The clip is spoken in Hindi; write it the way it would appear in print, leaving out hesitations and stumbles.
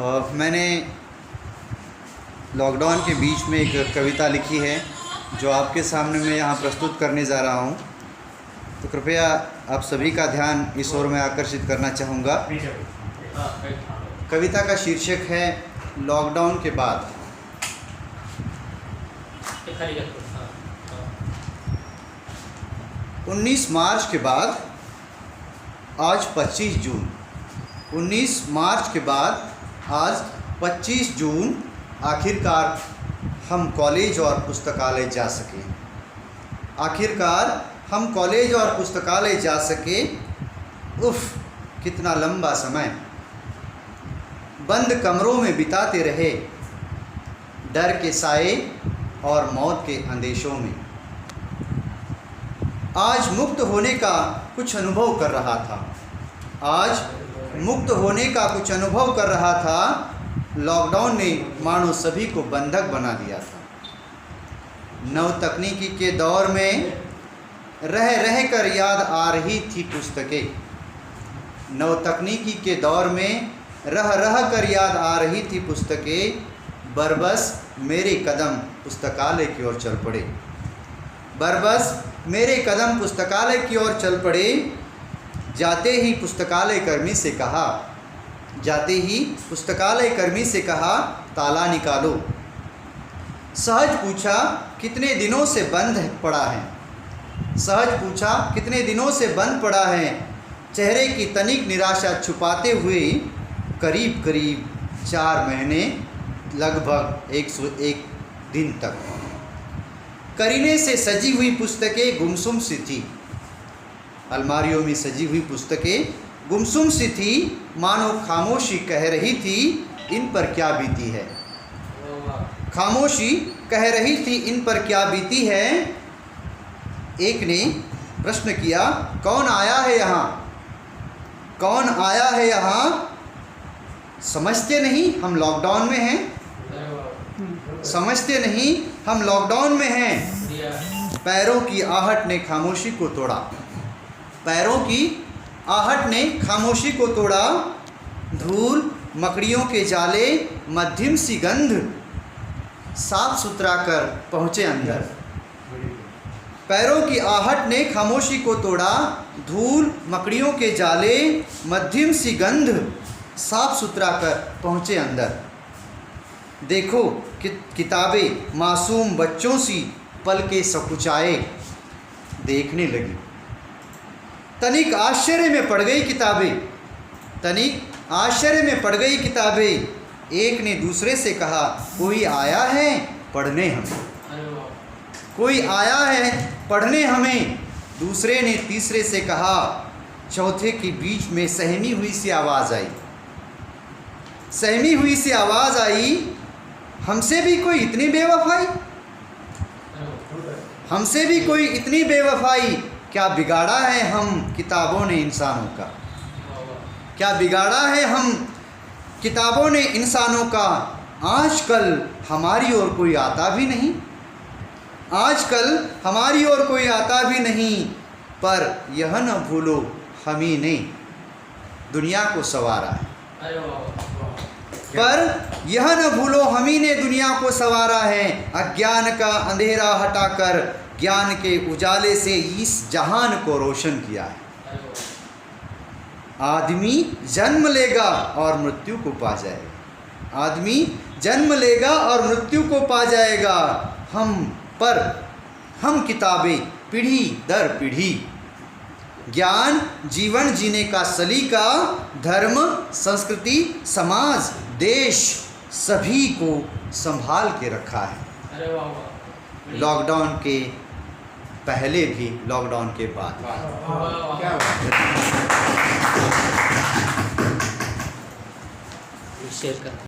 मैंने लॉकडाउन के बीच में एक कविता लिखी है जो आपके सामने मैं यहाँ प्रस्तुत करने जा रहा हूँ। तो कृपया आप सभी का ध्यान इस ओर मैं आकर्षित करना चाहूँगा। कविता का शीर्षक है लॉकडाउन के बाद। 19 मार्च के बाद आज 25 जून। 19 मार्च के बाद आज 25 जून आखिरकार हम कॉलेज और पुस्तकालय जा सके। आखिरकार हम कॉलेज और पुस्तकालय जा सके। उफ़, कितना लंबा समय बंद कमरों में बिताते रहे, डर के साए और मौत के अंदेशों में। आज मुक्त होने का कुछ अनुभव कर रहा था। आज मुक्त होने का कुछ अनुभव कर रहा था। लॉकडाउन ने मानो सभी को बंधक बना दिया था। नव तकनीकी के दौर में रह रह कर याद आ रही थी पुस्तकें। नव तकनीकी के दौर में रह रह कर याद आ रही थी पुस्तकें। बरबस मेरे कदम पुस्तकालय की ओर चल पड़े। बरबस मेरे कदम पुस्तकालय की ओर चल पड़े। जाते ही पुस्तकालय कर्मी से कहा, जाते ही पुस्तकालय कर्मी से कहा, ताला निकालो। सहज पूछा, कितने दिनों से बंद पड़ा है। सहज पूछा, कितने दिनों से बंद पड़ा है। चेहरे की तनिक निराशा छुपाते हुए करीब करीब 4 महीने, लगभग 101 दिन तक। करीने से सजी हुई पुस्तकें गुमसुम सी थी। अलमारियों में सजी हुई पुस्तकें गुमसुम सी थी। मानो खामोशी कह रही थी, इन पर क्या बीती है। खामोशी कह रही थी, इन पर क्या बीती है। एक ने प्रश्न किया, कौन आया है यहाँ, कौन आया है यहाँ। समझते नहीं हम लॉकडाउन में हैं। समझते नहीं हम लॉकडाउन में हैं। पैरों की आहट ने खामोशी को तोड़ा। पैरों की आहट ने खामोशी को तोड़ा। धूल मकड़ियों के जाले, मध्यम सी गंध साफ सुथरा कर पहुँचे अंदर। पैरों की आहट ने खामोशी को तोड़ा। धूल मकड़ियों के जाले, मध्यम सी गंध साफ सुथरा कर पहुँचे अंदर। देखो किताबें मासूम बच्चों सी पल के सकुचाए देखने लगी। तनिक आश्चर्य में पड़ गई किताबें। तनिक आश्चर्य में पड़ गई किताबें। एक ने दूसरे से कहा, कोई आया है पढ़ने हमें। कोई आया है पढ़ने हमें। दूसरे ने तीसरे से कहा। चौथे के बीच में सहमी हुई सी आवाज़ आई। सहमी हुई सी आवाज़ आई, हमसे भी कोई इतनी बेवफाई। हमसे भी कोई इतनी बेवफाई। क्या बिगाड़ा है हम किताबों ने इंसानों का। क्या बिगाड़ा है हम किताबों ने इंसानों का। आजकल हमारी ओर कोई आता भी नहीं। आजकल हमारी ओर कोई आता भी नहीं। पर यह न भूलो हम ही ने दुनिया को संवारा है। पर यह न भूलो हम ही ने दुनिया को संवारा है। अज्ञान का अंधेरा हटाकर ज्ञान के उजाले से इस जहान को रोशन किया है। आदमी जन्म लेगा और मृत्यु को पा जाएगा। आदमी जन्म लेगा और मृत्यु को पा जाएगा। हम किताबें पीढ़ी दर पीढ़ी। ज्ञान जीवन जीने का सलीका। धर्म, संस्कृति, समाज, देश सभी को संभाल के रखा है। लॉकडाउन के पहले भी, लॉकडाउन के बाद। शेयर कर।